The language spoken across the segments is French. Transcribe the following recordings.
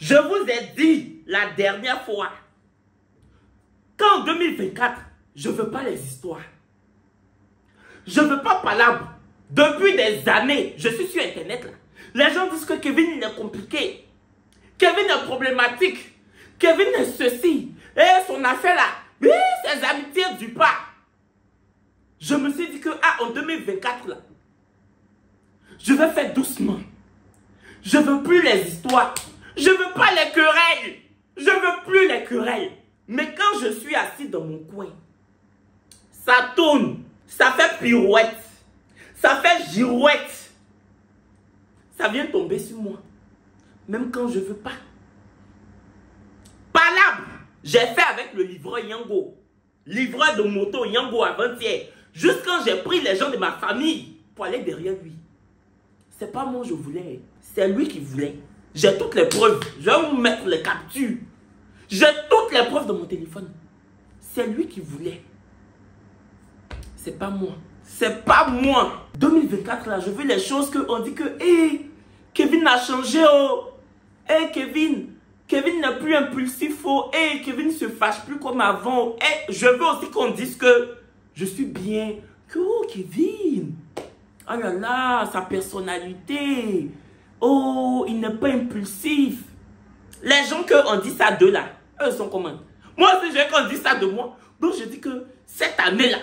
Je vous ai dit la dernière fois qu'en 2024, je ne veux pas les histoires. Je ne veux pas palabre. Depuis des années, je suis sur Internet là. Les gens disent que Kevin il est compliqué. Kevin est problématique. Kevin est ceci. Et son affaire là. Ses amitiés du pas. Je me suis dit que en 2024 là, je vais faire doucement. Je ne veux plus les histoires. Je ne veux pas les querelles. Je ne veux plus les querelles. Mais quand je suis assis dans mon coin, ça tourne. Ça fait pirouette. Ça fait girouette. Ça vient tomber sur moi. Même quand je ne veux pas. Palabre. J'ai fait avec le livreur Yango. Livreur de moto Yango avant-hier. Juste quand j'ai pris les gens de ma famille pour aller derrière lui. C'est pas moi je voulais. C'est lui qui voulait. J'ai toutes les preuves. Je vais vous mettre les captures. J'ai toutes les preuves dans mon téléphone. C'est lui qui voulait. C'est pas moi. C'est pas moi. 2024 là, je veux les choses qu'on dit que Kevin a changé oh. Kevin n'est plus impulsif oh. Kevin se fâche plus comme avant. Je veux aussi qu'on dise que je suis bien. Que Kevin. Oh là là, sa personnalité. Oh, il n'est pas impulsif. Les gens qu'on dit ça d'eux là, eux sont comment? Moi aussi, je veux qu'on dise ça de moi. Donc, je dis que cette année-là,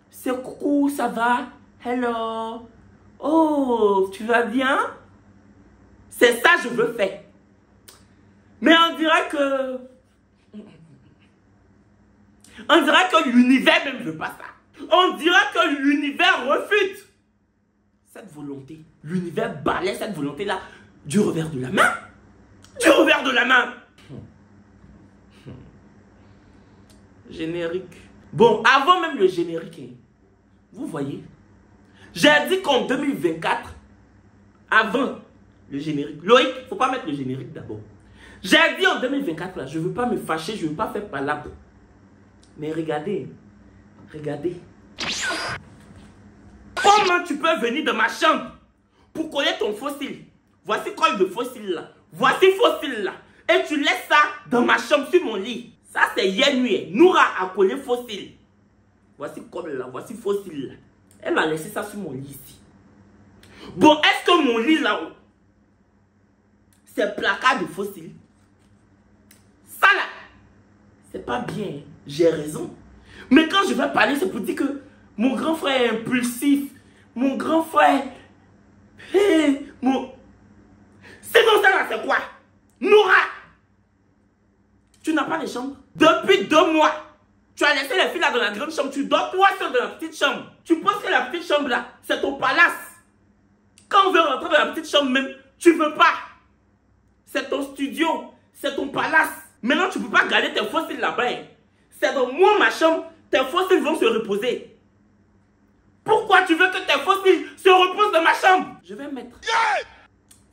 c'est coucou, ça va? Hello? Oh, tu vas bien? C'est ça que je veux faire. Mais on dirait que... On dirait que l'univers même ne veut pas ça. On dirait que l'univers refute cette volonté. L'univers balaie cette volonté-là du revers de la main. Du revers de la main. Générique. Bon, avant même le générique, vous voyez, j'ai dit qu'en 2024, avant le générique, Loïc, il ne faut pas mettre le générique d'abord. J'ai dit en 2024, là, je ne veux pas me fâcher, je ne veux pas faire palabre. Mais regardez, regardez. Comment tu peux venir de ma chambre pour coller ton fossile? Voici colle de fossile là. Voici fossile là. Et tu laisses ça dans ma chambre sur mon lit. Ça c'est hier nuit. Noura a collé fossile. Voici colle là. Voici fossile là. Elle m'a laissé ça sur mon lit ici. Bon, est-ce que mon lit là-haut, c'est placard de fossile? Ça là, c'est pas bien. J'ai raison. Mais quand je vais parler, c'est pour dire que mon grand frère est impulsif. Mon grand frère... Sinon ça là, c'est quoi? Noura! Tu n'as pas de chambre? Depuis 2 mois, tu as laissé les filles là dans la grande chambre. Tu dors toi seul dans la petite chambre. Tu penses que la petite chambre là, c'est ton palace. Quand on veut rentrer dans la petite chambre même, tu veux pas. C'est ton studio. C'est ton palace. Maintenant, tu ne peux pas garder tes fossiles là-bas. C'est dans moi, ma chambre, tes fossiles vont se reposer. Pourquoi tu veux que tes fossiles se reposent dans ma chambre? Je vais mettre.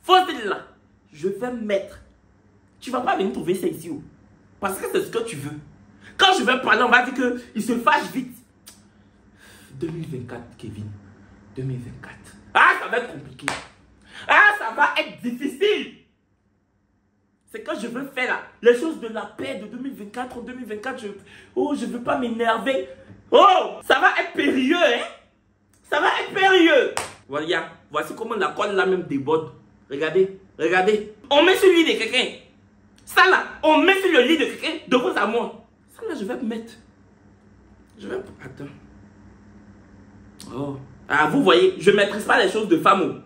Fossiles là, je vais mettre. Tu vas pas venir trouver ça ici. Oh. Parce que c'est ce que tu veux. Quand je vais parler, on va dire qu'il se fâche vite. 2024, Kevin. 2024. Ah, ça va être compliqué. Ah, ça va être difficile. C'est que je veux faire là, les choses de la paix de 2024. En 2024, je veux pas m'énerver. Oh, ça va être périlleux, hein. Ça va être périlleux. Voilà, voici comment la colle là même déborde. Regardez, regardez. On met sur le lit de quelqu'un. Ça là, on met sur le lit de quelqu'un de vous à moi. Ça là, je vais mettre. Je vais... Attends. Oh. Ah, vous voyez, je ne maîtrise pas les choses de femme.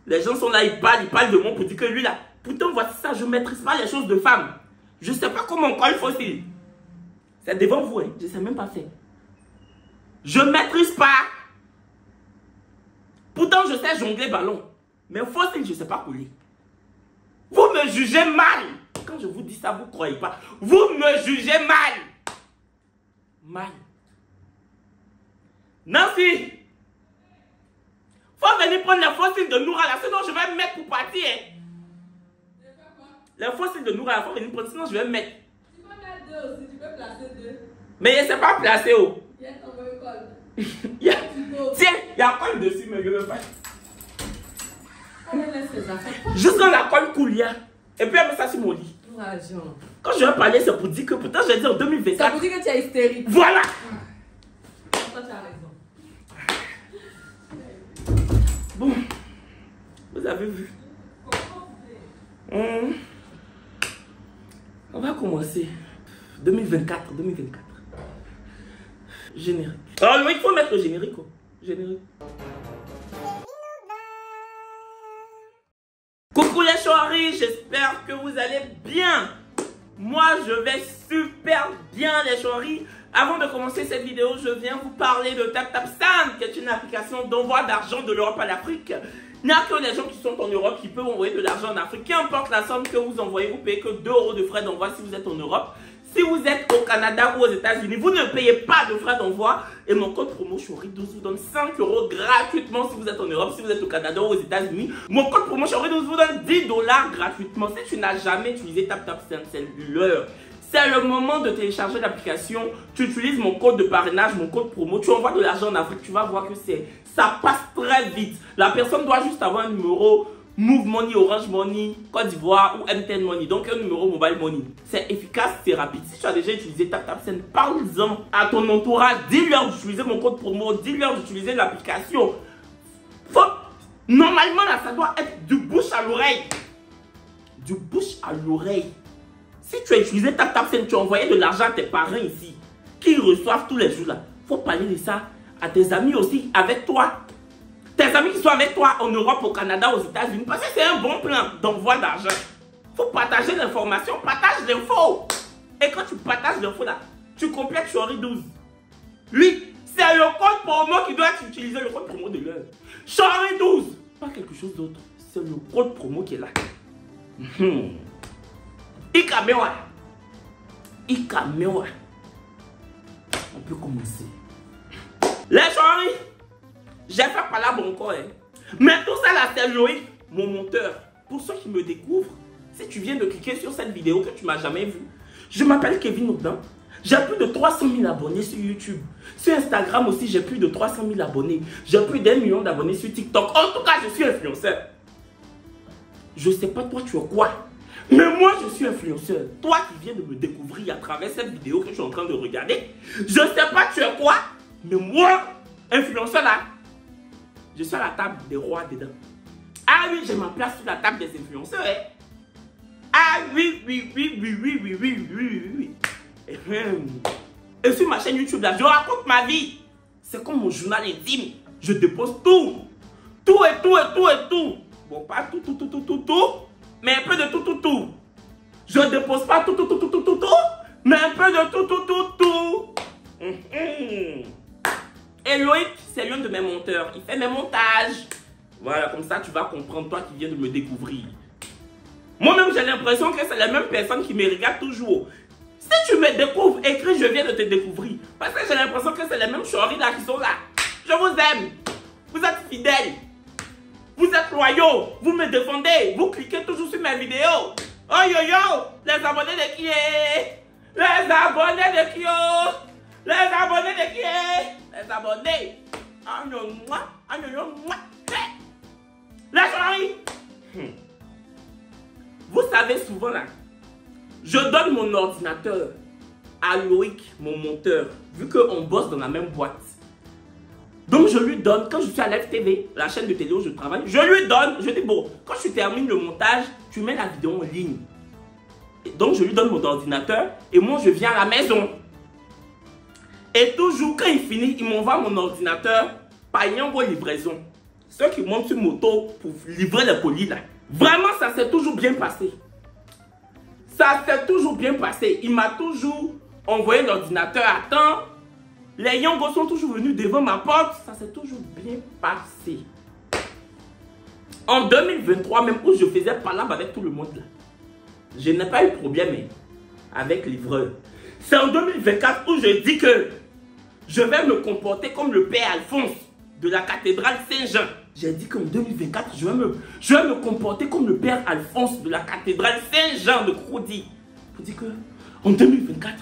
Les gens sont là, ils parlent de moi pour dire que lui là. Pourtant, voici ça, je ne maîtrise pas les choses de femme. Je ne sais pas comment on colle fossile. C'est devant vous, hein. Je ne sais même pas faire. Je ne maîtrise pas. Pourtant, je sais jongler ballon. Mais fossile, je ne sais pas coller. Vous me jugez mal. Quand je vous dis ça, vous ne croyez pas. Vous me jugez mal. Mal. Nancy. Faut venir prendre les fossiles de Noura là. Sinon, je vais me mettre pour partir. Hein. Les fossiles de Noura, il faut venir prendre. Sinon, je vais me mettre. Tu peux mettre 2 aussi. Tu peux placer 2. Mais je ne sais pas placer. Oh. Il y a ton colle. Tiens, il y a colle dessus, mais je ne veux pas. On laisse les affaires. Juste quand la colle coule, il y a. Et puis elle met ça sur mon lit. Argent. Quand je vais parler, c'est pour dire que pourtant j'ai dit en 2024. Ça veut dire que tu es hystérique. Voilà. Toi, tu as raison. Bon, vous avez vu. On va commencer. 2024. Générique. Alors, il faut mettre le générique. Quoi. Générique. Coucou les choiris, j'espère que vous allez bien. Moi, je vais super bien les choiris. Avant de commencer cette vidéo, je viens vous parler de TapTapSend, qui est une application d'envoi d'argent de l'Europe à l'Afrique. Il n'y a que les gens qui sont en Europe qui peuvent envoyer de l'argent en Afrique. Qu'importe la somme que vous envoyez, vous payez que 2 € de frais d'envoi si vous êtes en Europe. Si vous êtes au Canada ou aux États-Unis, vous ne payez pas de frais d'envoi. Et mon code promo Chori12 vous donne 5 € gratuitement si vous êtes en Europe. Si vous êtes au Canada ou aux États-Unis, mon code promo Chori12 vous donne 10 $ gratuitement. Si tu n'as jamais utilisé TapTapSend, c'est l'heure. C'est le moment de télécharger l'application. Tu utilises mon code de parrainage, mon code promo. Tu envoies de l'argent en Afrique. Tu vas voir que ça passe très vite. La personne doit juste avoir un numéro Move Money, Orange Money, Côte d'Ivoire ou MTN Money. Donc un numéro Mobile Money. C'est efficace, c'est rapide. Si tu as déjà utilisé TapTapSend, parle-en à ton entourage. Dis-leur d'utiliser mon code promo. Dis-leur d'utiliser l'application. Normalement, là, ça doit être du bouche à l'oreille. Du bouche à l'oreille. Si tu as utilisé TapTapSend, tu as envoyé de l'argent à tes parents ici, qui reçoivent tous les jours là. Il faut parler de ça à tes amis aussi, avec toi. Tes amis qui sont avec toi en Europe, au Canada, aux États-Unis. Parce que c'est un bon plan d'envoi d'argent. Il faut partager l'information. Partage l'info. Et quand tu partages l'info là, tu complètes Chori12. Oui, c'est le code promo qui doit être utilisé, le code promo de l'heure. Chori12. Pas quelque chose d'autre. C'est le code promo qui est là. Ikamewa. On peut commencer. Les choris. J'ai fait palabre encore. Mais tout ça là, c'est Loïc, mon monteur. Pour ceux qui me découvrent, si tu viens de cliquer sur cette vidéo que tu m'as jamais vue, je m'appelle Kevin Aubin. J'ai plus de 300 000 abonnés sur YouTube. Sur Instagram aussi, j'ai plus de 300 000 abonnés. J'ai plus d'1 million d'abonnés sur TikTok. En tout cas, je suis influenceur. Je sais pas toi, tu es quoi? Mais moi, je suis influenceur. Toi qui viens de me découvrir à travers cette vidéo que je suis en train de regarder, je sais pas tu es quoi, mais moi, influenceur là, je suis à la table des rois dedans. Ah oui, j'ai ma place sur la table des influenceurs. Ah oui. Et sur ma chaîne YouTube là, je raconte ma vie. C'est comme mon journal intime. Je dépose tout. Tout. Bon, pas tout. Mais un peu de tout. Je ne dépose pas tout, mais un peu de tout. Et Loïc, c'est l'un de mes monteurs. Il fait mes montages. Voilà, comme ça, tu vas comprendre, toi qui viens de me découvrir. Moi-même, j'ai l'impression que c'est la même personne qui me regarde toujours. Si tu me découvres, écris, je viens de te découvrir. Parce que j'ai l'impression que c'est les mêmes choris là qui sont là. Je vous aime. Vous êtes fidèles. Vous êtes loyaux, vous me défendez, vous cliquez toujours sur mes vidéos. Oh yo, les abonnés de qui est? Les abonnés de qui est? Les abonnés. Les choris. Vous savez souvent là, je donne mon ordinateur à Loïc, mon monteur, vu qu'on bosse dans la même boîte. Donc je lui donne, quand je suis à Live TV, la chaîne de télé où je travaille, je lui donne, je dis bon, quand tu termines le montage, tu mets la vidéo en ligne. Et donc je lui donne mon ordinateur et moi je viens à la maison. Et toujours quand il finit, il m'envoie mon ordinateur par Yango Livraison. Ceux qui montent sur moto pour livrer les colis là. Vraiment ça s'est toujours bien passé. Il m'a toujours envoyé l'ordinateur à temps. Les Yangos sont toujours venus devant ma porte. Ça s'est toujours bien passé. En 2023, même où je faisais palabre avec tout le monde là, je n'ai pas eu de problème avec livreur. C'est en 2024 où je dis que je vais me comporter comme le père Alphonse de la cathédrale Saint-Jean. J'ai dit qu'en 2024, je vais me comporter comme le père Alphonse de la cathédrale Saint-Jean de Crody. Pour dire que en 2024,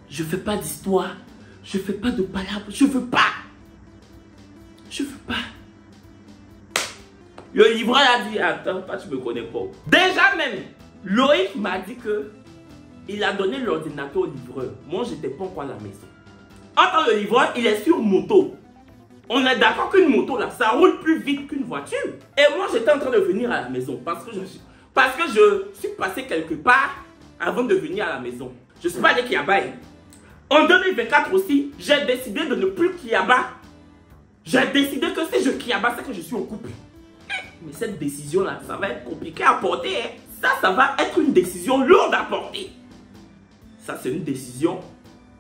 je ne fais pas d'histoire, je ne fais pas de palabres, je ne veux pas. Le livreur a dit, attends, toi tu me connais pas. Déjà même, Loïc m'a dit que il a donné l'ordinateur au livreur. Moi, j'étais pas encore à la maison. En tant que livreur, il est sur moto. On est d'accord qu'une moto, là, ça roule plus vite qu'une voiture. Et moi, j'étais en train de venir à la maison parce que je suis passé quelque part avant de venir à la maison. Je ne suis pas allé Kiaba. En 2024 aussi, j'ai décidé de ne plus Kiaba. J'ai décidé que si je Kiaba, c'est que je suis en couple. Mais cette décision-là, ça va être compliqué à porter. Ça va être une décision lourde à porter. Ça, c'est une décision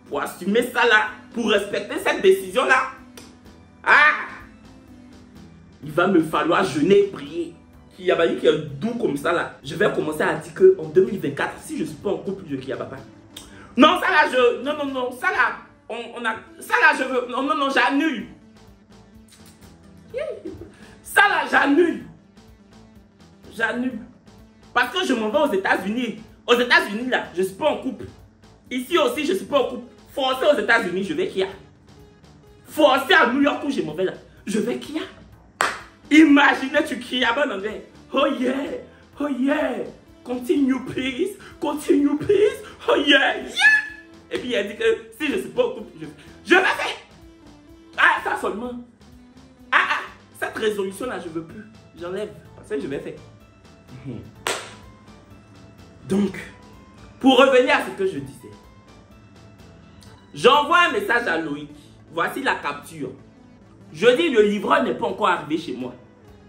pour assumer ça là, pour respecter cette décision-là. Ah! Il va me falloir jeûner et prier. Kiaba qui est doux comme ça là. Je vais commencer à dire qu'en 2024, si je ne suis pas en couple, je Kiaba pas. Non, ça là, non, ça là, ça là, je veux. Non, j'annule. Ça là, j'annule. J'annule. Parce que je m'en vais aux États-Unis. Aux États-Unis là, je ne suis pas en couple. Ici aussi, je ne suis pas en couple. Forcé aux États-Unis, je vais Kia. Forcé à New York où je m'en vais là, je vais Kia. Imaginez tu Kia en anglais. Oh yeah, continue please, oh yeah. Et puis elle dit que si je ne suis pas en couple, je vais faire. Ah, ça seulement. Cette résolution là, je ne veux plus. J'enlève, parce que je vais faire. Donc, pour revenir à ce que je disais, j'envoie un message à Loïc. Voici la capture. Je dis, le livreur n'est pas encore arrivé chez moi.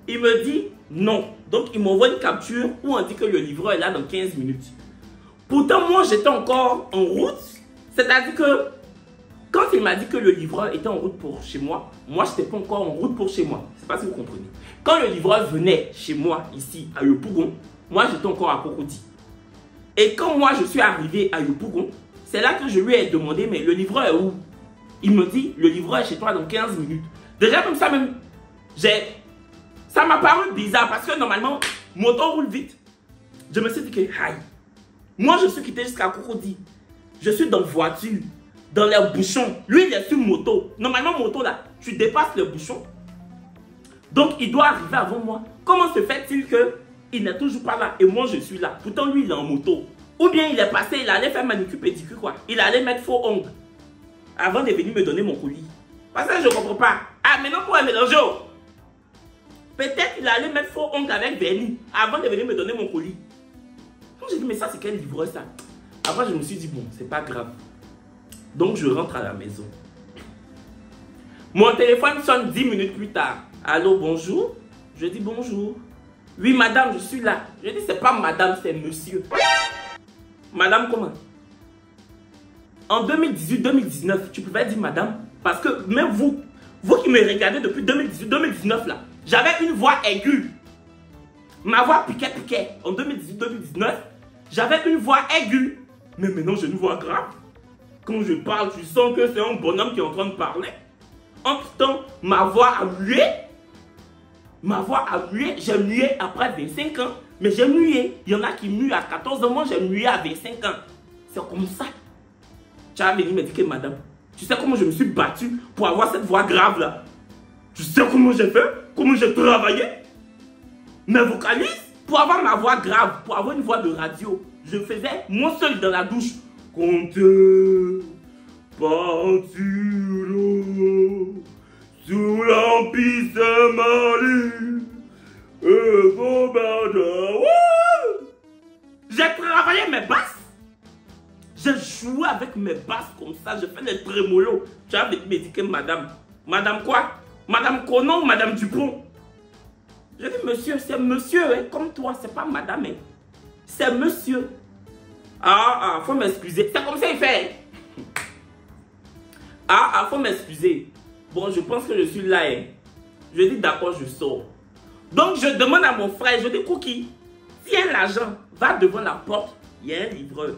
Il me dit non. Donc, il m'envoie une capture où on dit que le livreur est là dans 15 minutes. Pourtant, moi, j'étais encore en route. C'est-à-dire que quand il m'a dit que le livreur était en route pour chez moi, moi, je n'étais pas encore en route pour chez moi. Je ne sais pas si vous comprenez. Quand le livreur venait chez moi, ici, à Yopougon, moi, j'étais encore à Cocody. Et quand moi, je suis arrivé à Yopougon, c'est là que je lui ai demandé, mais le livreur est où? Il me dit, le livreur est chez toi dans 15 minutes. Déjà comme ça même, ça m'a paru bizarre parce que normalement, moto roule vite. Je me suis dit que, aïe, moi je suis quitté jusqu'à Cocody. Je suis dans voiture, dans les bouchons. Lui, il est sur moto. Normalement, moto là, tu dépasses le bouchon. Donc, il doit arriver avant moi. Comment se fait-il qu'il n'est toujours pas là et moi je suis là? Pourtant, lui, il est en moto. Ou bien il est passé, il allait faire manucure pédicure quoi. Il allait mettre faux ongles avant de venir me donner mon colis. Parce que je ne comprends pas. Ah, maintenant pour un mélange. Peut-être qu'il allait mettre faux ongles avec vernis avant de venir me donner mon colis. Donc j'ai dit, mais ça c'est quel livreur ça? Après je me suis dit, bon, c'est pas grave. Donc je rentre à la maison. Mon téléphone sonne 10 minutes plus tard. Allô, bonjour? Je dis bonjour. Oui, madame, je suis là. Je dis, c'est pas madame, c'est monsieur. Madame comment? En 2018-2019, tu pouvais dire madame. Parce que même vous qui me regardez depuis 2018-2019 là, j'avais une voix aiguë. Ma voix piquait. En 2018-2019, j'avais une voix aiguë. Mais maintenant j'ai une voix grave. Quand je parle, tu sens que c'est un bonhomme qui est en train de parler. En tout temps, ma voix a mué. J'ai mué après 25 ans. Mais j'ai mué. Il y en a qui muent à 14 ans. Moi, j'ai mué à 25 ans. C'est comme ça. Tu as venu me dire que madame, tu sais comment je me suis battu pour avoir cette voix grave là? Tu sais comment j'ai fait? Comment j'ai travaillé? Mes vocalistes, pour avoir ma voix grave, pour avoir une voix de radio, je faisais moi seul dans la douche. Comptez partir sous l'empire de Mali et vos badins. J'ai travaillé mes basses. J'ai joué avec mes basses comme ça. Je fais les trémolos. Tu as me dit que madame. Madame quoi? Madame Conon ou madame Dupont? Je dis monsieur, c'est monsieur, hein, comme toi, c'est pas madame. Hein. C'est monsieur. Faut m'excuser. C'est comme ça il fait. Faut m'excuser. Bon, je pense que je suis là. Hein. Je dis d'accord, je sors. Donc je demande à mon frère, je dis Cookie, tiens l'argent, va devant la porte, il y a un livreur.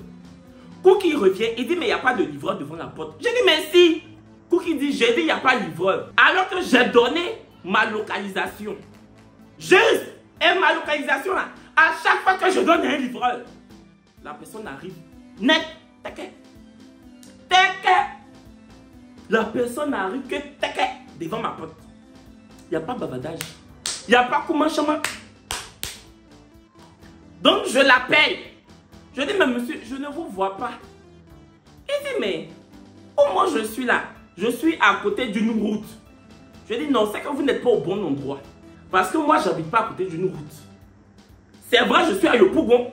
Cookie revient, il dit mais il n'y a pas de livreur devant la porte. Je dis mais si. Cookie dit, j'ai dit il n'y a pas de livreur. Alors que j'ai donné ma localisation. Juste, et ma localisation là, à chaque fois que je donne un livreur, la personne arrive net, taquet. La personne arrive que taquet devant ma porte. Il n'y a pas bavardage. Il n'y a pas comment chemin. Donc je l'appelle. Je dis, mais monsieur, je ne vous vois pas. Il dit, mais au moins je suis là. Je suis à côté d'une route. Je dis, non, c'est que vous n'êtes pas au bon endroit. Parce que moi, je n'habite pas à côté d'une route. C'est vrai, je suis à Yopougon.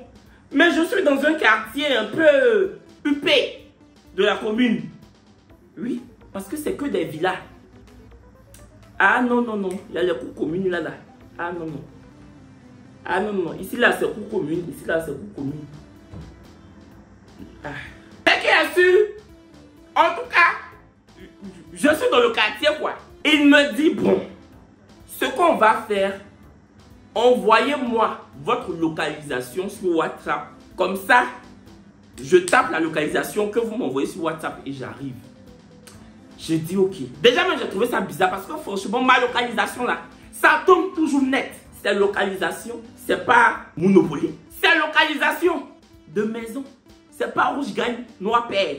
Mais je suis dans un quartier un peu huppé de la commune. Oui, parce que c'est que des villas. Ah non, non, non. Il y a les cours communes là. Ah non, non. Ah non, non. Ici, là, c'est cours commune. Ici, là, c'est cours commune. Ah. Et qui a su? En tout cas, je suis dans le quartier, quoi. Il me dit, bon, ce qu'on va faire, envoyez-moi votre localisation sur WhatsApp. Comme ça, je tape la localisation que vous m'envoyez sur WhatsApp et j'arrive. J'ai dit ok. Déjà, moi, j'ai trouvé ça bizarre parce que franchement, ma localisation là, ça tombe toujours net. C'est localisation, c'est pas Monopoly. C'est localisation de maison. C'est pas rouge gagne, noir perd.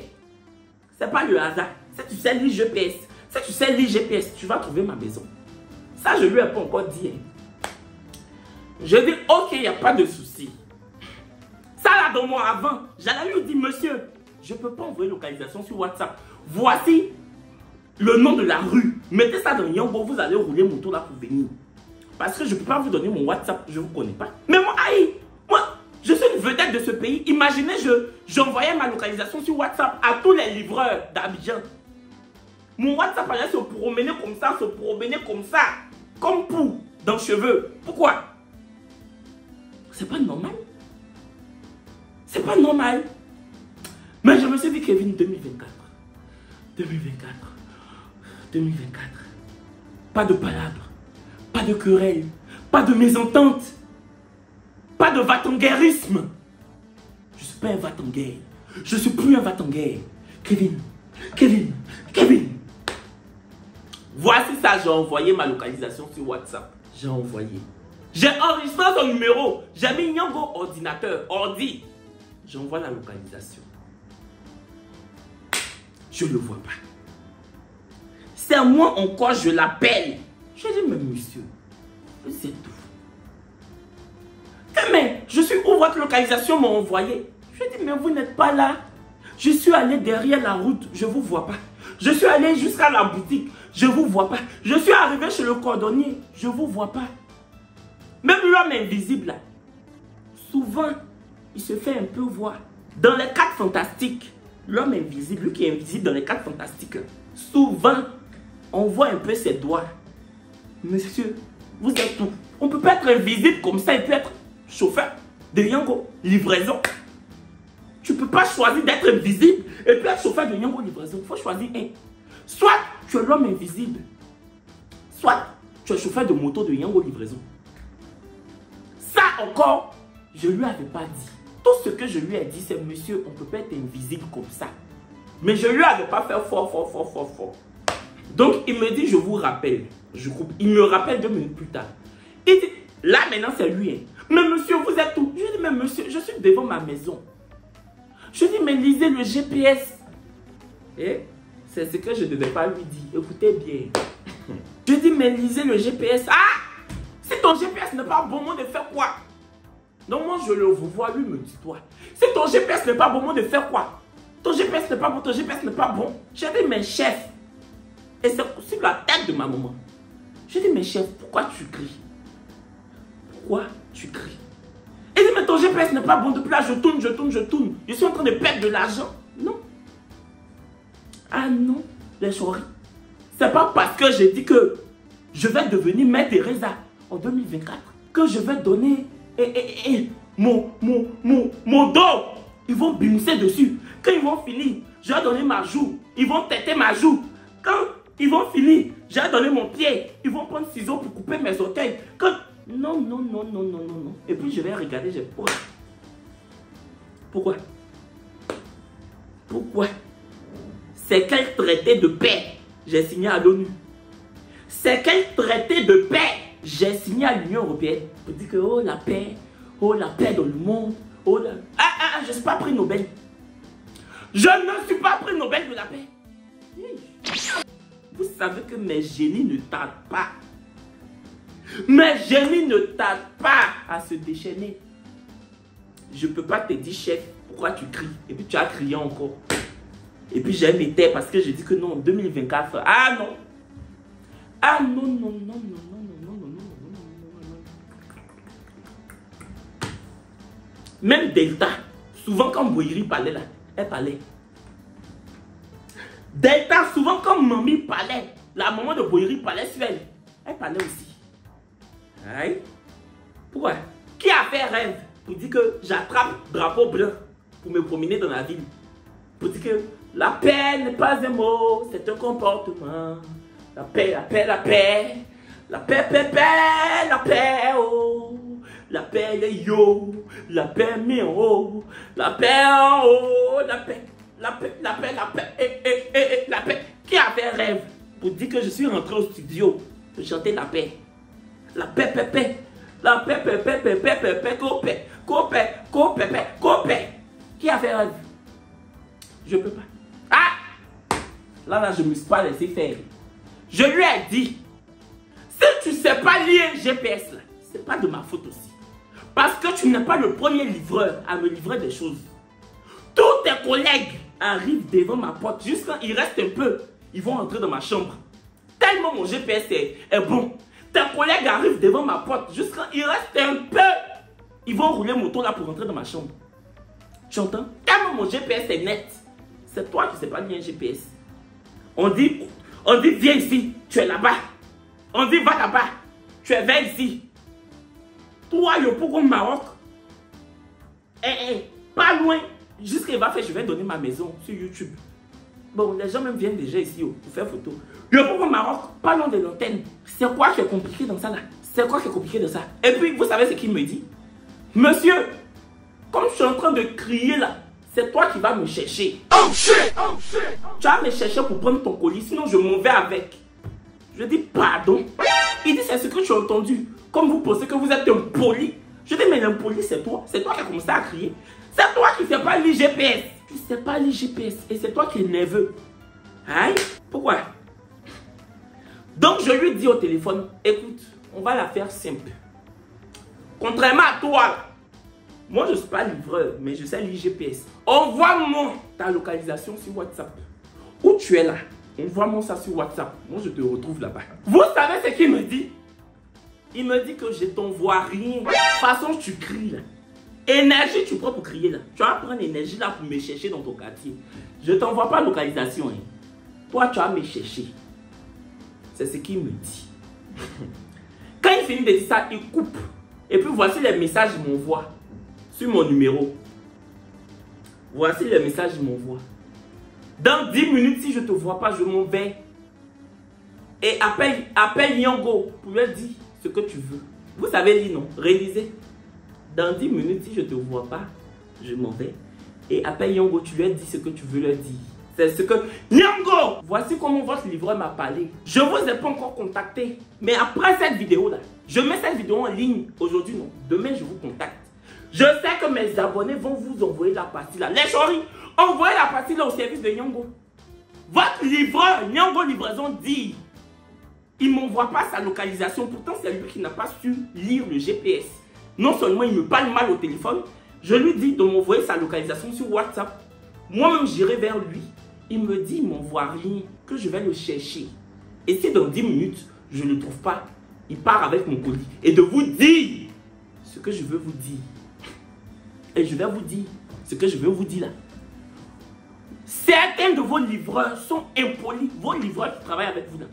C'est pas le hasard. Si tu sais lire GPS, si tu sais lire GPS, tu vas trouver ma maison. Ça, je lui ai pas encore dit. Je dis ok, il n'y a pas de souci. Ça là, dans moi avant, j'allais lui dire monsieur, je ne peux pas envoyer localisation sur WhatsApp. Voici le nom de la rue. Mettez ça dans Yango, vous allez rouler moto là pour venir. Parce que je ne peux pas vous donner mon WhatsApp, je ne vous connais pas. Mais moi, aïe, moi, je suis une vedette de ce pays. Imaginez, j'envoyais ma localisation sur WhatsApp à tous les livreurs d'Abidjan. Mon WhatsApp allait se promener comme ça, comme pou dans les cheveux. Pourquoi? C'est pas normal. C'est pas normal. Mais je me suis dit, Kevin, 2024. Pas de palabres, pas de querelles, pas de mésentente, pas de va-t-en-guerrisme. Je suis pas un va-t-en-guerre. Je suis plus un va-t-en-guerre. Kevin. Voici ça, j'ai envoyé ma localisation sur WhatsApp. J'ai envoyé. J'ai enregistré son numéro. J'ai mis Yango ordinateur, ordi. J'envoie la localisation. Je ne le vois pas. C'est moi encore, je l'appelle. Je dis, mais monsieur, c'est tout. Mais je suis où votre localisation m'a envoyé? Je dis, mais vous n'êtes pas là. Je suis allé derrière la route, je ne vous vois pas. Je suis allé jusqu'à la boutique, je ne vous vois pas. Je suis arrivé chez le cordonnier, je ne vous vois pas. Même l'homme invisible, là, souvent, il se fait un peu voir. Dans les 4 fantastiques, l'homme invisible, lui qui est invisible dans les 4 fantastiques, souvent, on voit un peu ses doigts. Monsieur, vous êtes tout. On ne peut pas être invisible comme ça et puis être chauffeur de Yango, livraison. Tu ne peux pas choisir d'être invisible et puis être chauffeur de Yango, livraison. Il faut choisir un. Soit tu es l'homme invisible, soit tu es chauffeur de moto de Yango, livraison. Ça encore, je ne lui avais pas dit. Tout ce que je lui ai dit, c'est monsieur, on ne peut pas être invisible comme ça. Mais je ne lui avais pas fait fort. Donc, il me dit, je vous rappelle. Je coupe. Il me rappelle 2 minutes plus tard. Il dit, là maintenant, c'est lui. Hein. Mais monsieur, vous êtes où? Je dis, mais monsieur, je suis devant ma maison. Je dis, mais lisez le GPS. Et c'est ce que je ne devais pas lui dire. Écoutez bien. Je dis, mais lisez le GPS. Ah! Si ton GPS n'est pas bon moment de faire quoi? Donc moi, je le vois, lui me dit, toi. Si ton GPS n'est pas bon moment de faire quoi? Ton GPS n'est pas bon, ton GPS n'est pas bon. J'ai dit, mais chef. Et c'est sur la tête de ma maman. Je dis, mais chef, pourquoi tu cries? Pourquoi tu cries? Il dit, mais ton GPS n'est pas bon. Depuis là, je tourne. Je suis en train de perdre de l'argent. Non. Ah non, les choris. C'est pas parce que j'ai dit que je vais devenir Mère Teresa en 2024 que je vais donner mon dos. Ils vont bimser dessus. Quand ils vont finir, je vais donner ma joue. Ils vont têter ma joue. Quand ils vont finir, je vais donner mon pied. Ils vont prendre ciseaux pour couper mes orteils. Quand... Non. Et puis je vais regarder, j'ai peur. Pourquoi? C'est quel traité de paix j'ai signé à l'ONU? C'est quel traité de paix j'ai signé à l'Union européenne? Pour dire que oh la paix dans le monde. Oh la... je ne suis pas prix Nobel. Je ne suis pas prix Nobel de la paix. Vous savez que mes génies ne tardent pas. Mes génies ne tardent pas à se déchaîner. Je ne peux pas te dire, chef, pourquoi tu cries? Et puis tu as crié encore. Et puis j'ai mes terres parce que je dis que non, 2024. Ah non. Ah non, non, non, non, non, non, non, non, non, non. Même Delta, souvent quand Boyeri parlait là, elle parlait. Delta, souvent quand Mamie parlait, la maman de Boyeri parlait sur elle. Elle parlait aussi. Aïe. Pourquoi? Qui a fait rêve pour dire que j'attrape drapeau blanc pour me promener dans la ville? Pour dire que la paix n'est pas un mot, c'est un comportement. La paix, la paix, la paix. La paix, paix, paix, la paix, oh. La paix, les yo. La paix, mis en haut. La paix en haut. La paix, la paix, la paix, la paix, la paix. Qui a fait rêve pour dire que je suis rentré au studio pour chanter la paix? La paix, paix, paix. La paix, paix, paix, paix, paix, paix, paix, paix, paix, paix, paix, paix. Qui a fait rêve? Je peux pas. Ah! Là, je ne me suis pas laissé faire. Je lui ai dit, si tu ne sais pas lire GPS, ce n'est pas de ma faute aussi. Parce que tu n'es pas le premier livreur à me livrer des choses. Tous tes collègues arrivent devant ma porte. Juste quand il reste un peu, ils vont entrer dans ma chambre. Tellement mon GPS est bon. Tes collègues arrivent devant ma porte. Juste quand il reste un peu, ils vont rouler moto là pour rentrer dans ma chambre. Tu entends? Tellement mon GPS est net. C'est toi qui ne sais pas lire un GPS. On dit, viens ici, tu es là-bas. On dit, va là-bas, tu es vers ici. Toi, yo, pourquoi Maroc? Pas loin. Jusqu'à va faire, je vais donner ma maison sur YouTube. Bon, les gens même viennent déjà ici pour faire photo. Yo, pourquoi Maroc? Pas loin de l'antenne. C'est quoi qui est compliqué dans ça là? C'est quoi qui est compliqué dans ça? Et puis, vous savez ce qu'il me dit? Monsieur, comme je suis en train de crier là, c'est toi qui vas me chercher. Oh shit! Oh shit! Tu vas me chercher pour prendre ton colis, sinon je m'en vais avec. Je dis pardon. Il dit c'est ce que tu as entendu. Comme vous pensez que vous êtes impoli. Je dis mais l'impoli c'est toi. C'est toi qui as commencé à crier. C'est toi qui ne sais pas lire GPS. Tu ne sais pas lire GPS. Et c'est toi qui es nerveux. Aïe. Pourquoi? Donc je lui dis au téléphone, écoute, on va la faire simple. Contrairement à toi là. Moi, je ne suis pas livreur, mais je sais lire GPS. Envoie-moi ta localisation sur WhatsApp. Où tu es là? Envoie-moi ça sur WhatsApp. Moi, je te retrouve là-bas. Vous savez ce qu'il me dit? Il me dit que je t'envoie rien. De toute façon, tu cries là. Énergie, tu prends pour crier là. Tu vas prendre l'énergie là pour me chercher dans ton quartier. Je ne t'envoie pas localisation. Hein. Toi, tu vas me chercher. C'est ce qu'il me dit. Quand il finit de dire ça, il coupe. Et puis, voici les messages qu'il m'envoie. Sur mon numéro. Voici le message qu'il m'envoie. Dans 10 minutes, si je ne te vois pas, je m'en vais. Et appelle Yango pour lui dire ce que tu veux. Vous savez lire, non? Réalisez. Dans 10 minutes, si je ne te vois pas, je m'en vais. Et appelle Yango, tu lui dis ce que tu veux lui dire. C'est ce que... Yango! Voici comment votre livreur m'a parlé. Je ne vous ai pas encore contacté. Mais après cette vidéo-là, je mets cette vidéo en ligne. Aujourd'hui, non. Demain, je vous contacte. Je sais que mes abonnés vont vous envoyer la partie là. Les choris, envoyez la partie là au service de Yango. Votre livreur, Yango Livraison dit, il ne m'envoie pas sa localisation. Pourtant, c'est lui qui n'a pas su lire le GPS. Non seulement il me parle mal au téléphone, je lui dis de m'envoyer sa localisation sur WhatsApp. Moi-même, j'irai vers lui. Il me dit, il ne m'envoie rien, que je vais le chercher. Et si dans 10 minutes, je ne le trouve pas, il part avec mon colis. Et de vous dire ce que je veux vous dire. Et je vais vous dire ce que je veux vous dire là. Certains de vos livreurs sont impolis. Vos livreurs qui travaillent avec vous là.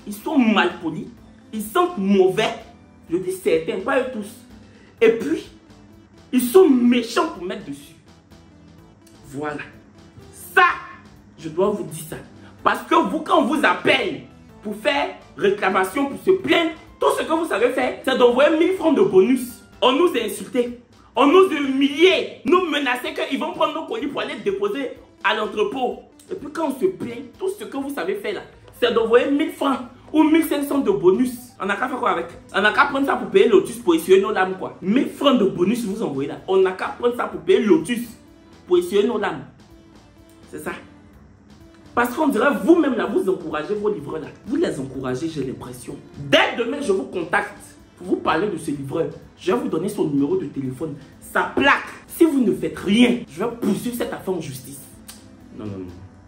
Ils sont mal polis. Ils sont mauvais. Je dis certains, pas eux tous. Et puis, ils sont méchants pour mettre dessus. Voilà. Ça, je dois vous dire ça. Parce que vous, quand on vous appelle pour faire réclamation, pour se plaindre, tout ce que vous savez faire, c'est d'envoyer 1000 francs de bonus. On nous a insultés. On nous humiliait, nous menaçait qu'ils vont prendre nos colis pour aller déposer à l'entrepôt. Et puis quand on se plaint, tout ce que vous savez faire là, c'est d'envoyer 1000 francs ou 1500 de bonus. On n'a qu'à faire quoi avec? On n'a qu'à prendre ça pour payer Lotus pour essuyer nos lames quoi. 1000 francs de bonus vous envoyez là. On n'a qu'à prendre ça pour payer Lotus pour essuyer nos lames. C'est ça. Parce qu'on dirait vous-même là, vous encouragez vos livreurs là. Vous les encouragez, j'ai l'impression. Dès demain, je vous contacte pour vous parler de ce livreur. Je vais vous donner son numéro de téléphone, sa plaque. Si vous ne faites rien, je vais poursuivre cette affaire en justice. Non, non, non.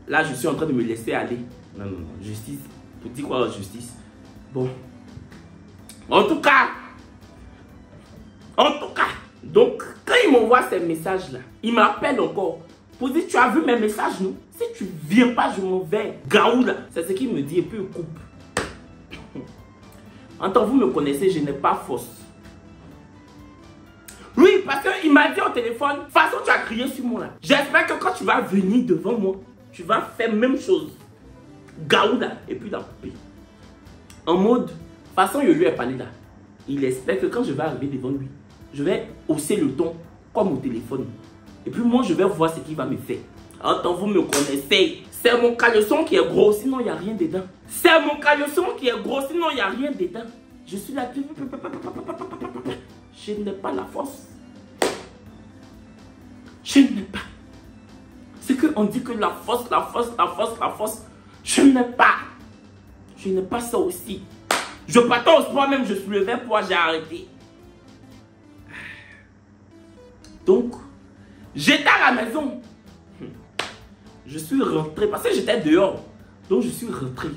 Là, je suis en train de me laisser aller. Non, non, non. Justice. Pour dire quoi, justice? Bon. En tout cas, donc, quand il m'envoie ces messages-là, il m'appelle encore pour dire, tu as vu mes messages, non? Si tu viens pas, je m'en vais. Gaou, là. C'est ce qu'il me dit et puis il coupe. En tant que vous me connaissez, je n'ai pas force. Oui, parce qu'il m'a dit au téléphone, de toute façon, tu as crié sur moi, là. J'espère que quand tu vas venir devant moi, tu vas faire même chose. Gaou, là. Et puis, la couper. En mode, de toute façon, je lui ai parlé, là. Il espère que quand je vais arriver devant lui, je vais hausser le ton comme au téléphone. Et puis moi, je vais voir ce qu'il va me faire. En tant que vous me connaissez, c'est mon caleçon qui est gros, sinon il n'y a rien dedans. C'est mon caleçon qui est gros, sinon il n'y a rien dedans. Je suis là. Je n'ai pas la force. Je n'ai pas. C'est qu'on dit que la force. Je n'ai pas. Je n'ai pas ça aussi. Je partais au sport même, je soulevais poids, j'ai arrêté. Donc, j'étais à la maison. Je suis rentré parce que j'étais dehors. Donc, je suis rentré.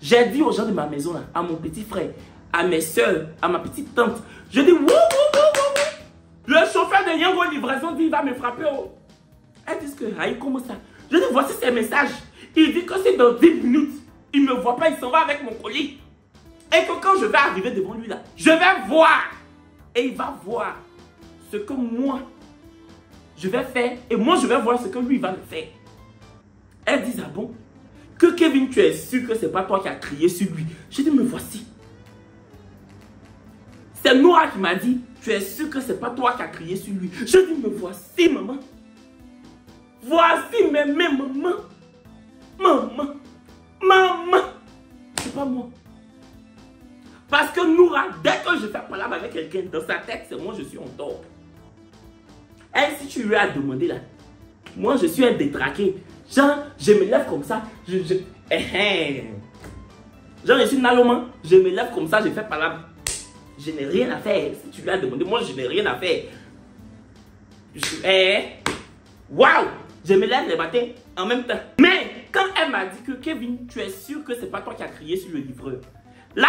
J'ai dit aux gens de ma maison, là, à mon petit frère, à mes soeurs, à ma petite tante, je dis, wouh. Le chauffeur de Yango Livraison dit, il va me frapper. Oh. Elle dit que, aïe, comment ça? Je dis, voici ses messages. Il dit que c'est dans 10 minutes. Il ne me voit pas, il s'en va avec mon colis. Et que quand je vais arriver devant lui là, je vais voir. Et il va voir ce que moi, je vais faire. Et moi, je vais voir ce que lui va me faire. Elle dit, ah bon? Que Kevin, tu es sûr que c'est pas toi qui as crié sur lui? Je dis, me voici. C'est Noah qui m'a dit, tu es sûr que c'est pas toi qui as crié sur lui? Je dis, me voici, maman. Voici mes maman. Maman. C'est pas moi. Parce que Noura, dès que je fais palabre avec quelqu'un, dans sa tête, c'est moi, je suis en tort. Et si tu lui as demandé là, moi, je suis un détraqué. Genre, je me lève comme ça. Genre, je suis Naloman. Je me lève comme ça, je fais palabre. Je n'ai rien à faire. Si tu lui as demandé, moi, je n'ai rien à faire. Waouh! Je me lève le matin en même temps. Mais quand elle m'a dit que Kevin, tu es sûr que c'est pas toi qui as crié sur le livreur. Là,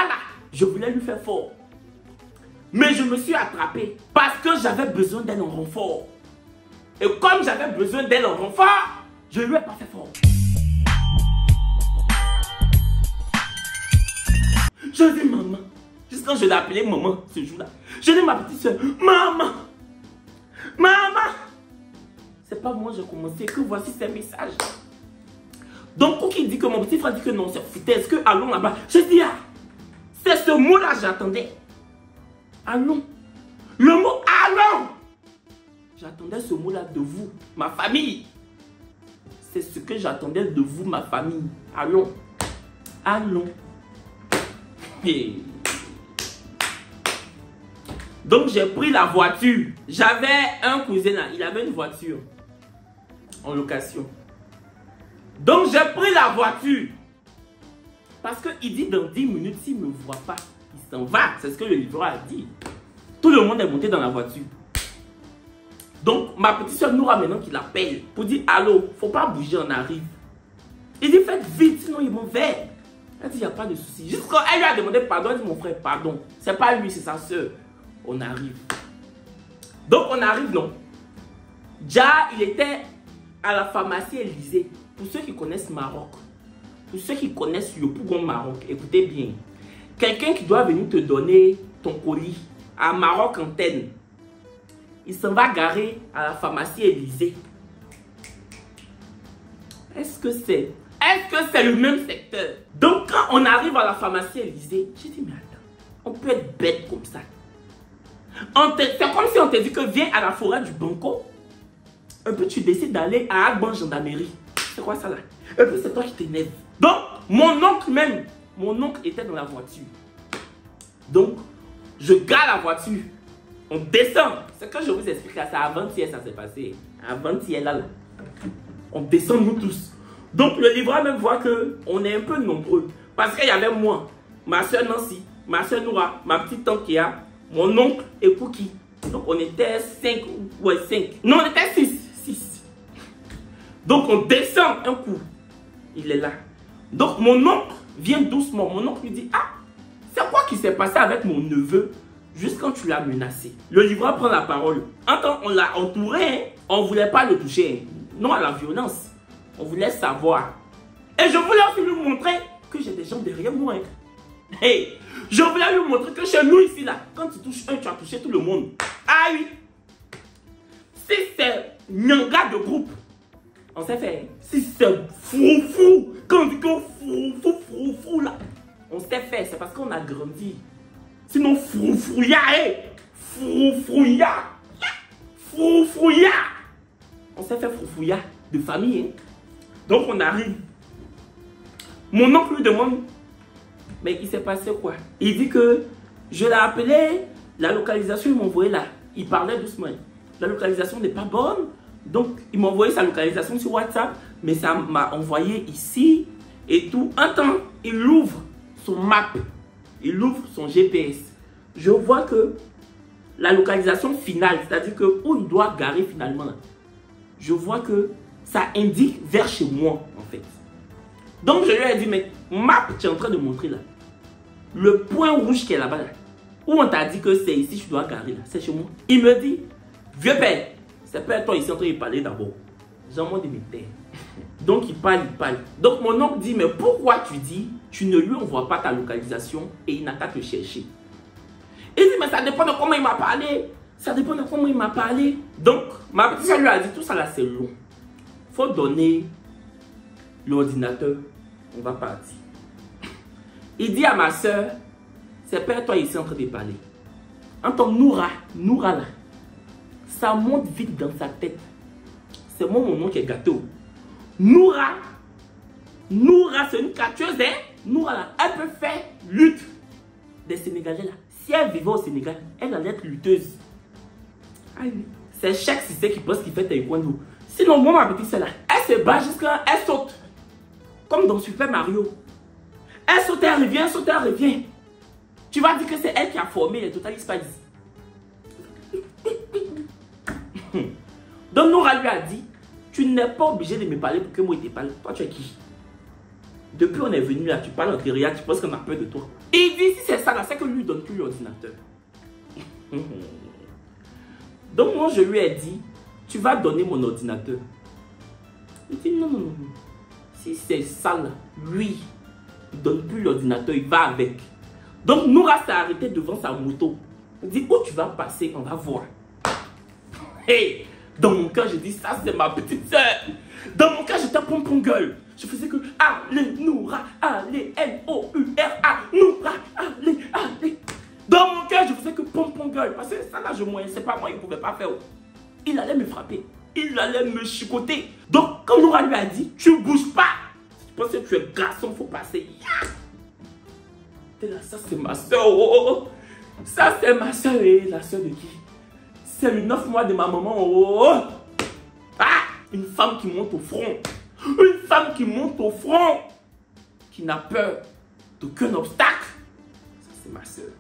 je voulais lui faire fort. Mais je me suis attrapé parce que j'avais besoin d'elle en renfort. Et comme j'avais besoin d'elle en renfort, je ne lui ai pas fait fort. Je dis maman. Juste quand je l'ai appelée maman ce jour-là. Je dis ma petite soeur, maman. Maman. C'est pas moi, j'ai commencé, que voici ces messages. Donc, Cookie dit que mon petit frère dit que non, c'est foutaise, que allons là-bas. Je dis, ah, c'est ce mot-là que j'attendais. Allons. Le mot allons. J'attendais ce mot-là de vous, ma famille. C'est ce que j'attendais de vous, ma famille. Allons. Allons. Et... donc, j'ai pris la voiture. J'avais un cousin là, il avait une voiture en location. Donc, j'ai pris la voiture. Parce qu'il dit dans 10 minutes, s'il ne me voit pas, il s'en va. C'est ce que le livreur a dit. Tout le monde est monté dans la voiture. Donc, ma petite soeur Noura maintenant qui l'appelle pour dire, allô, faut pas bouger, on arrive. Il dit, faites vite, sinon ils vont vers. Elle dit, il n'y a pas de souci. Juste quand elle lui a demandé pardon, elle dit, mon frère, pardon. C'est pas lui, c'est sa soeur. On arrive. Donc, on arrive, non. Déjà, il était à la pharmacie Élysée. Pour ceux qui connaissent Maroc, pour ceux qui connaissent Yopougon Maroc, écoutez bien. Quelqu'un qui doit venir te donner ton colis à Maroc Antenne, il s'en va garer à la pharmacie Élysée. Est-ce que c'est le même secteur? Donc, quand on arrive à la pharmacie Élysée, j'ai dit, mais attends, on peut être bête comme ça. C'est comme si on te dit que viens à la forêt du Banco. Et puis tu décides d'aller à Agban gendarmerie. C'est quoi ça là? Et puis c'est toi qui t'énerve. Donc, mon oncle était dans la voiture. Donc, je gare la voiture. On descend. C'est que je vous explique là, c'est avant-hier ça s'est passé. Avant-hier là. On descend nous tous. Donc, le livreur même voit qu'on est un peu nombreux. Parce qu'il y avait moi, ma soeur Nancy, ma soeur Noura, ma petite tante Kia, mon oncle et Cookie. Donc on était 5, ouais 5. Non, on était 6. Donc on descend un coup. Il est là. Donc mon oncle vient doucement. Mon oncle lui dit, ah, c'est quoi qui s'est passé avec mon neveu juste quand tu l'as menacé? Le livreur prend la parole. Quand on l'a entouré, hein, on ne voulait pas le toucher. Non à la violence. On voulait savoir. Et je voulais aussi lui montrer que j'ai des gens derrière moi. Hein. Hey, je voulais lui montrer que chez nous ici, là, quand tu touches un, tu as touché tout le monde. Ah oui. Si c'est Nyanga de groupe, on s'est fait. Si c'est fou, quand on dit que fou là, on s'est fait. C'est parce qu'on a grandi. Sinon, froufrouya, froufrouya. On s'est fait froufrouya de famille. Hein. Donc on arrive. Mon oncle lui demande, mais il s'est passé quoi? Il dit que je l'ai appelé, la localisation, il m'a envoyé là. Il parlait doucement. La localisation n'est pas bonne. Donc il m'a envoyé sa localisation sur WhatsApp, mais ça m'a envoyé ici et tout. Un temps, il ouvre son map, il ouvre son GPS. Je vois que la localisation finale, c'est-à-dire que où il doit garer finalement, je vois que ça indique vers chez moi en fait. Donc je lui ai dit, mais map, tu es en train de montrer là. Le point rouge qui est là-bas, là, où on t'a dit que c'est ici, tu dois garer là, c'est chez moi. Il me dit, vieux père, c'est pas toi ici en train de parler d'abord. J'en de mes terres. Donc il parle. Donc mon oncle dit, mais pourquoi tu dis, tu ne lui envoies pas ta localisation et il n'a qu'à te chercher? Il dit, mais ça dépend de comment il m'a parlé. Ça dépend de comment il m'a parlé. Donc, ma petite soeur lui a dit, tout ça là, c'est long. Il faut donner l'ordinateur. On va partir. Il dit à ma soeur, c'est pas toi ici en train de parler. Entends Noura là. Ça monte vite dans sa tête. C'est moi mon nom qui est gâteau. Noura, c'est une catcheuse, hein? Noura là, elle peut faire lutte des Sénégalais là. Si elle vivait au Sénégal, elle allait être lutteuse. Ah oui. C'est chaque Cissé qui pense qu'il fait taekwondo. Sinon, moi, ma petite soeur là, elle se bat jusqu'à elle saute. Comme dans Super Mario. Elle saute, elle revient, elle saute, elle revient. Tu vas dire que c'est elle qui a formé les Total Spies. Donc Noura lui a dit, tu n'es pas obligé de me parler pour que moi je te parle. Toi, tu es qui? Depuis on est venu là, tu parles en guérilla, tu penses qu'on a peur de toi. Il dit, si c'est ça là, c'est que lui donne plus l'ordinateur. Donc moi je lui ai dit, tu vas donner mon ordinateur. Il dit, non. Si c'est ça là, lui, il donne plus l'ordinateur, il va avec. Donc Noura s'est arrêté devant sa moto. Il dit, où tu vas passer, on va voir. Hey, dans mon cœur, je dis, ça c'est ma petite soeur. Dans mon cœur, j'étais pompon gueule. Je faisais que, allez, Noura, allez, N-O-U-R-A, Noura, allez. Dans mon cœur, je faisais que pompon gueule. Parce que ça là, je moyen, c'est pas moi, il ne pouvait pas faire. Il allait me frapper. Il allait me chicoter. Donc, quand Noura lui a dit, tu ne bouges pas. Si tu penses que tu es garçon, il faut passer. Là, ça c'est ma soeur. Oh. Ça c'est ma soeur. Et la soeur de qui? C'est le 9 mois de ma maman. Oh. Ah, une femme qui monte au front. Une femme qui monte au front. Qui n'a peur d'aucun obstacle. Ça c'est ma soeur.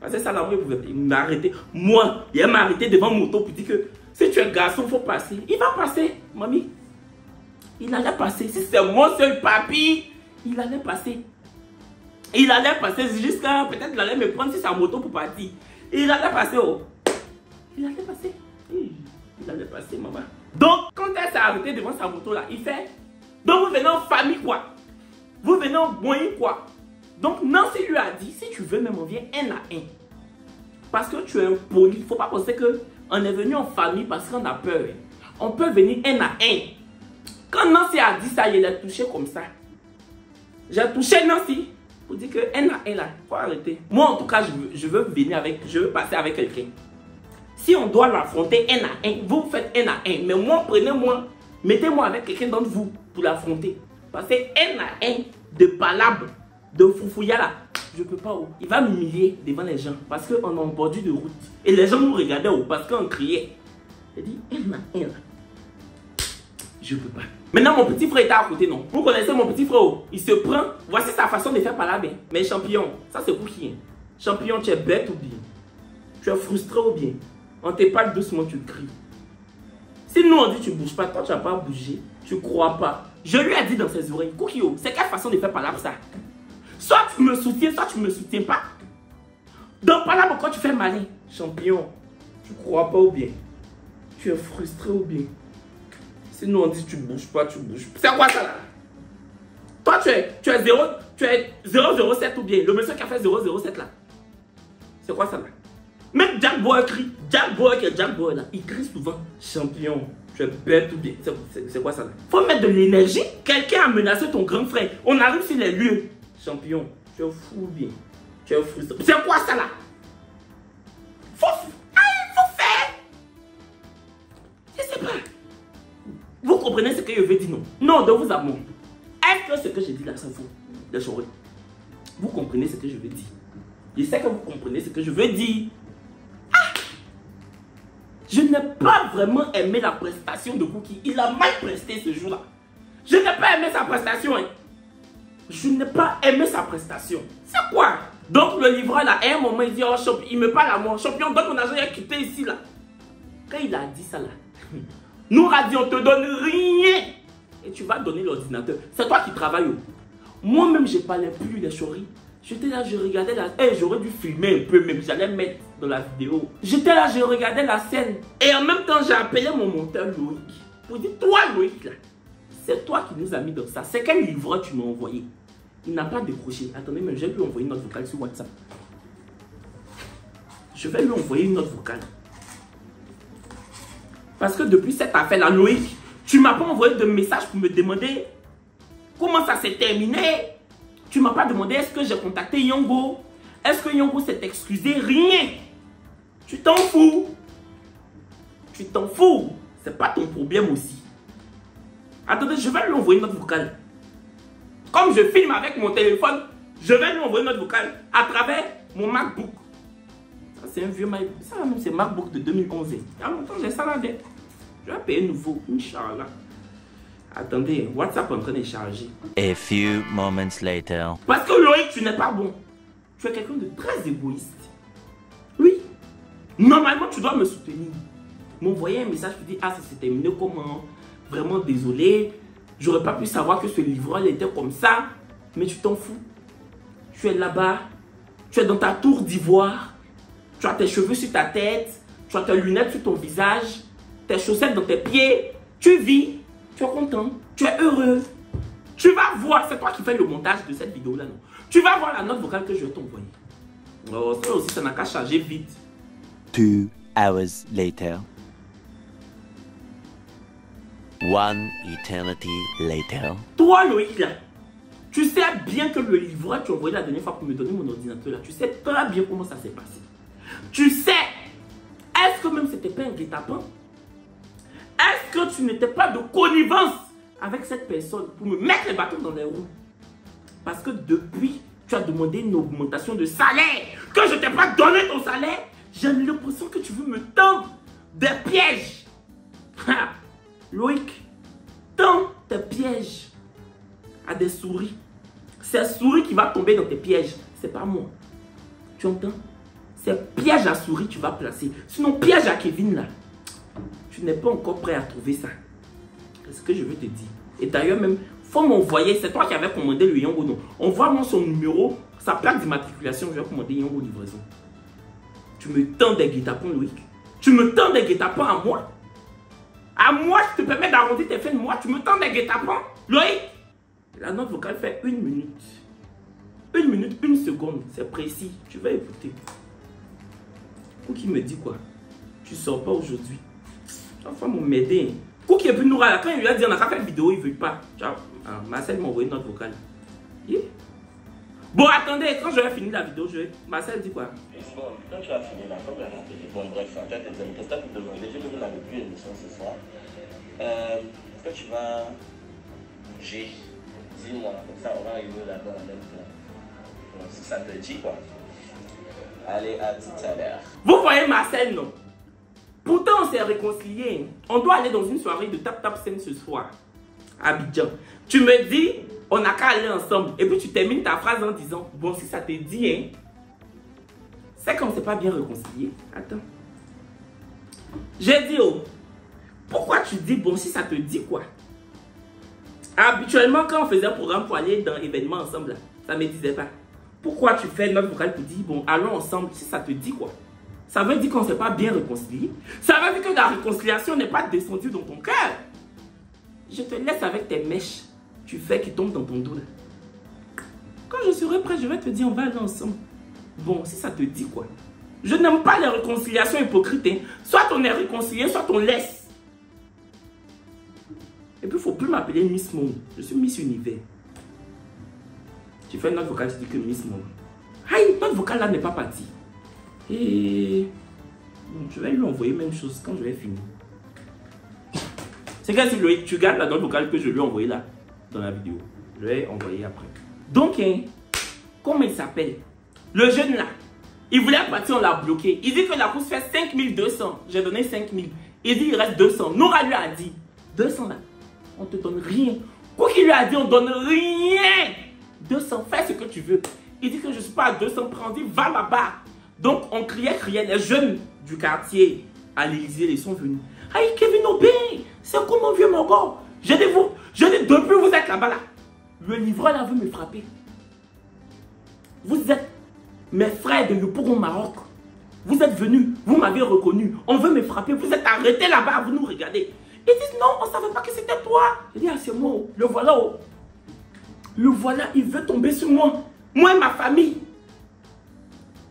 Parce que ça là, il m'a arrêté. Moi, il m'a arrêté devant mon moto pour dire que si tu es garçon, il faut passer. Il va passer, mamie. Il allait passer. Si c'est mon seul papy, il allait passer. Il allait passer jusqu'à, peut-être il allait me prendre sur sa moto pour partir. Il allait passer, oh. Il allait passer. Il allait passer, maman. Donc, quand elle s'est arrêtée devant sa moto là, il fait, donc vous venez en famille quoi? Vous venez en moyen quoi? Donc Nancy lui a dit, si tu veux même on vient un à un. Parce que tu es un poli, il ne faut pas penser qu'on est venu en famille parce qu'on a peur. On peut venir un à un. Quand Nancy a dit ça, il l'a touché comme ça. J'ai touché Nancy. Pour dire que un à un là, il faut arrêter. Moi en tout cas, je veux venir avec, je veux passer avec quelqu'un. Si on doit l'affronter un à un, vous faites un à un. Mais moi, prenez-moi, mettez-moi avec quelqu'un d'entre vous pour l'affronter. Parce que un à un de palabre, de foufouya là, je peux pas. Il va m'humilier devant les gens parce qu'on est en bordure de route. Et les gens nous regardaient parce qu'on criait. Il dit un à un là. Je peux pas. Maintenant, mon petit frère est à côté, non? Vous connaissez mon petit frère? Il se prend. Voici sa façon de faire palabre. Mais champion, ça c'est pour qui? Champion, tu es bête ou bien? Tu es frustré ou bien? On te parle doucement, tu cries. Si nous on dit tu bouges pas, toi tu n'as pas bougé. Tu crois pas. Je lui ai dit dans ses oreilles, Cookio, c'est quelle façon de faire palabre ça? Soit tu me soutiens, soit tu me soutiens pas. Donc palabre quand tu fais malin. Champion, tu crois pas ou bien? Tu es frustré ou bien? Si nous on dit tu bouges pas, tu bouges pas. C'est quoi ça là? Toi tu es 007 ou bien? Le monsieur qui a fait 007 là. C'est quoi ça là? Même Jack Boy crie. Jack Boy là. Il crie souvent. Champion, tu es bête ou bien? C'est quoi ça là? Faut mettre de l'énergie. Quelqu'un a menacé ton grand frère. On arrive sur les lieux. Champion, tu es fou ou bien? Tu es frustré. C'est quoi ça là? Faut faire. Je sais pas. Vous comprenez ce que je veux dire, non? Non, de vous amour. Est-ce que ce que je dis là, ça vaut les choses? Vous comprenez ce que je veux dire? Je sais que vous comprenez ce que je veux dire. Ah! Je n'ai pas vraiment aimé la prestation de Cookie. Il a mal presté ce jour-là. Je n'ai pas aimé sa prestation. Hein. Je n'ai pas aimé sa prestation. C'est quoi? Donc le livreur là, à un moment, il dit, oh champion, il me parle à moi. Champion, donne mon argent, il a quitté ici là. Quand il a dit ça là, nous a dit, on te donne rien. Et tu vas donner l'ordinateur. C'est toi qui travailles. Moi-même, je ne parlais plus les choris. J'étais là, je regardais la... Hey, j'aurais dû filmer un peu même. J'allais mettre dans la vidéo. J'étais là, je regardais la scène. Et en même temps, j'ai appelé mon monteur Loïc. Pour dire, toi Loïc, là, c'est toi qui nous as mis dans ça. C'est quel livreur tu m'as envoyé? Il n'a pas décroché. Attendez, mais je vais lui envoyer une note vocale sur WhatsApp. Je vais lui envoyer une note vocale. Parce que depuis cette affaire-là, Loïc, tu ne m'as pas envoyé de message pour me demander comment ça s'est terminé. Tu ne m'as pas demandé est-ce que j'ai contacté Yongo. Est-ce que Yongo s'est excusé? Rien. Tu t'en fous. Tu t'en fous. C'est pas ton problème aussi. Attendez, je vais lui envoyer une note vocale. Comme je filme avec mon téléphone, je vais lui envoyer une note vocale à travers mon MacBook. Ça, c'est un vieux MacBook. Ça, même, c'est MacBook de 2011. Il y a longtemps, j'ai ça là-dedans. Je vais payer nouveau, Inch'Allah. Attendez, WhatsApp est en train de charger. A few moments later. Parce que Loïc, tu n'es pas bon. Tu es quelqu'un de très égoïste. Oui. Normalement, tu dois me soutenir. M'envoyer un message pour dire, ah, ça s'est terminé comment? Vraiment désolé. J'aurais pas pu savoir que ce livreur était comme ça. Mais tu t'en fous. Tu es là-bas. Tu es dans ta tour d'ivoire. Tu as tes cheveux sur ta tête. Tu as tes lunettes sur ton visage. Tes chaussettes dans tes pieds. Tu vis. Tu es content. Tu es heureux. Tu vas voir. C'est toi qui fais le montage de cette vidéo-là, non? Tu vas voir la note vocale que je vais t'envoyer. Oh, ça aussi, ça n'a qu'à charger vite. 2 hours later. 1 eternity later. Toi, Loïc, là, tu sais bien que le livreur que tu as envoyé la dernière fois pour me donner mon ordinateur, là, tu sais très bien comment ça s'est passé. Tu sais, est-ce que même c'était pas un guet-apens? Est-ce que tu n'étais pas de connivence avec cette personne pour me mettre les bâtons dans les roues? Parce que depuis, tu as demandé une augmentation de salaire, que je ne t'ai pas donné ton salaire, j'ai l'impression que tu veux me tendre des pièges. Loïc, tends tes pièges à des souris. C'est souris qui va tomber dans tes pièges. C'est pas moi. Tu entends? C'est piège à souris que tu vas placer. Sinon, piège à Kevin là. Tu n'es pas encore prêt à trouver ça. C'est ce que je veux te dire. Et d'ailleurs même, faut m'envoyer. C'est toi qui avais commandé le Yongo. Non. Envoie-moi son numéro, sa plaque d'immatriculation. Je vais commander Yongo livraison. Tu me tends des guet-apens, Loïc. Tu me tends des guet-apens à moi. À moi, je te permets d'arrondir tes fins de mois. Tu me tends des guet-apens, Loïc. La note vocale fait 1 minute. 1 minute, 1 seconde. C'est précis. Tu vas écouter. Cookie me dit quoi? Tu sors pas aujourd'hui. Tu vas m'aider. Cookie est plus nourri. Quand il lui a dit on a qu'à faire une vidéo, il ne veut pas. Marcel m'a envoyé une note vocale. Bon, attendez, quand je vais finir la vidéo, Marcel dit quoi? Bon, quand tu as fini la comme bon, bref, en fait, tes amis, qu'est-ce que tu te demandes? Je ne l'avais plus l'émission ce soir. Est-ce que tu vas bouger? Dis-moi, comme ça on va arriver là-bas en même temps. Si ça te dit quoi? Allez, à tout à l'heure. Vous voyez Marcel, non? Pourtant, on s'est réconciliés. On doit aller dans une soirée de tap-tap scène ce soir. À Abidjan. Tu me dis, on n'a qu'à aller ensemble. Et puis tu termines ta phrase en disant, bon, si ça te dit, hein. C'est qu'on ne s'est pas bien réconcilié. Attends. J'ai dit, oh, pourquoi tu dis, bon, si ça te dit quoi? Habituellement, quand on faisait un programme pour aller dans l'événement ensemble, là, ça ne me disait pas. Pourquoi tu fais notre vocal pour dire, bon, allons ensemble, si ça te dit quoi? Ça veut dire qu'on ne s'est pas bien réconcilié. Ça veut dire que la réconciliation n'est pas descendue dans ton cœur. Je te laisse avec tes mèches. Tu fais qui tombent dans ton dos. Là. Quand je serai prêt, je vais te dire, on va aller ensemble. Bon, si ça te dit quoi? Je n'aime pas les réconciliations hypocrites. Hein. Soit on est réconcilié, soit on laisse. Et puis, il ne faut plus m'appeler Miss Monde. Je suis Miss Univers. Tu fais notre vocal, tu dis que Miss Monde. Aïe, notre vocal là n'est pas parti. Et bon, je vais lui envoyer même chose quand je vais finir. C'est que si tu gardes la note vocale que je lui ai envoyée là, dans la vidéo. Je vais envoyer après. Donc, hein, comment il s'appelle? Le jeune là, il voulait partir, on l'a bloqué. Il dit que la course fait 5200. J'ai donné 5000. Il dit il reste 200. Noura lui a dit, 200 là, on te donne rien. Quoi qu'il lui a dit, on donne rien. 200, fais ce que tu veux. Il dit que je ne suis pas à 200, prends, dit, va là-bas. Donc, on criait. Les jeunes du quartier à l'Élysée, ils sont venus. Aïe, Kevin Obey, c'est comment vieux mon gars? Je dis, depuis vous êtes là-bas, là. Le livreur là veut me frapper. Vous êtes mes frères de Yopougon Maroc. Vous êtes venus, vous m'avez reconnu. On veut me frapper, vous êtes arrêtés là-bas, vous nous regardez. Ils disent non, on ne savait pas que c'était toi. Je dis, ah, c'est moi, le voilà. Oh. Le voilà, il veut tomber sur moi. Moi et ma famille.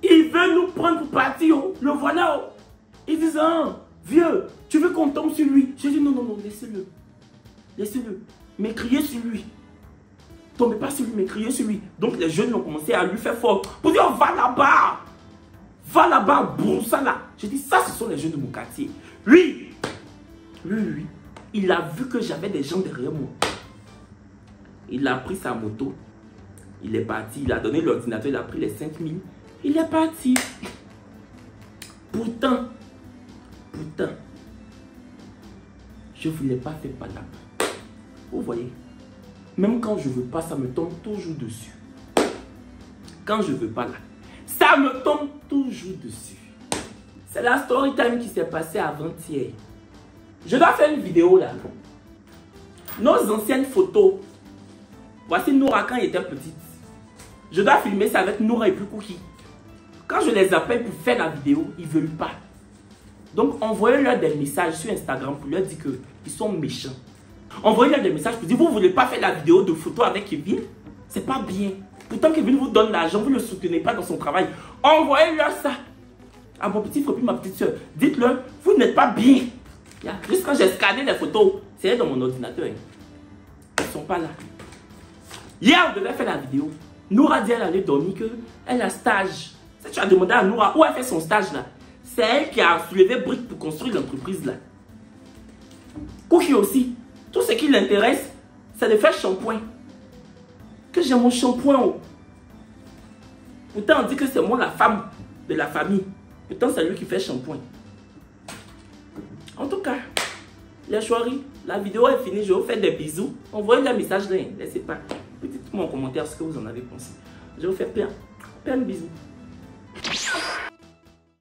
Il veut nous prendre pour partir. Oh. Le voilà. Oh. Ils disent, ah, vieux, tu veux qu'on tombe sur lui? Je dis, non, non, non, laissez-le. Laissez-le. Mais criez sur lui. Tombez pas sur lui, mais criez sur lui. Donc les jeunes ont commencé à lui faire fort. Pour dire, va là-bas. Va là-bas, bon, ça là. Je dis, ça, ce sont les jeunes de mon quartier. Lui, il a vu que j'avais des gens derrière moi. Il a pris sa moto. Il est parti. Il a donné l'ordinateur. Il a pris les 5000. Il est parti. Pourtant, je ne voulais pas faire palabre. Vous voyez, même quand je ne veux pas, ça me tombe toujours dessus. Quand je ne veux pas là, ça me tombe toujours dessus. C'est la story time qui s'est passée avant-hier. Je dois faire une vidéo là. Nos anciennes photos. Voici Noura quand elle était petite. Je dois filmer ça avec Noura et puis Cookie. Quand je les appelle pour faire la vidéo, ils ne veulent pas. Donc envoyez-leur des messages sur Instagram pour leur dire qu'ils sont méchants. Envoyez-leur des messages pour dire, vous ne voulez pas faire la vidéo de photo avec Kevin? C'est pas bien. Pourtant Kevin vous donne l'argent, vous ne le soutenez pas dans son travail. Envoyez-leur ça. À mon petit frère et ma petite soeur. Dites-leur, vous n'êtes pas bien. Juste quand j'ai scanné les photos, c'est dans mon ordinateur. Ils ne sont pas là. Hier, on devait faire la vidéo. Noura dit elle allait dormir qu'elle a stage. Si tu as demandé à Noura où elle fait son stage là, c'est elle qui a soulevé briques pour construire l'entreprise là. Cookie aussi. Tout ce qui l'intéresse, c'est de faire shampoing. Que j'ai mon shampoing. Oh. Pourtant, on dit que c'est moi la femme de la famille. Pourtant, c'est lui qui fait shampoing. En tout cas, les choiries, la vidéo est finie. Je vais vous faire des bisous. Envoyez des messages là. Laissez pas. Dites-moi en commentaire ce que vous en avez pensé. Je vais vous faire plein de bisous.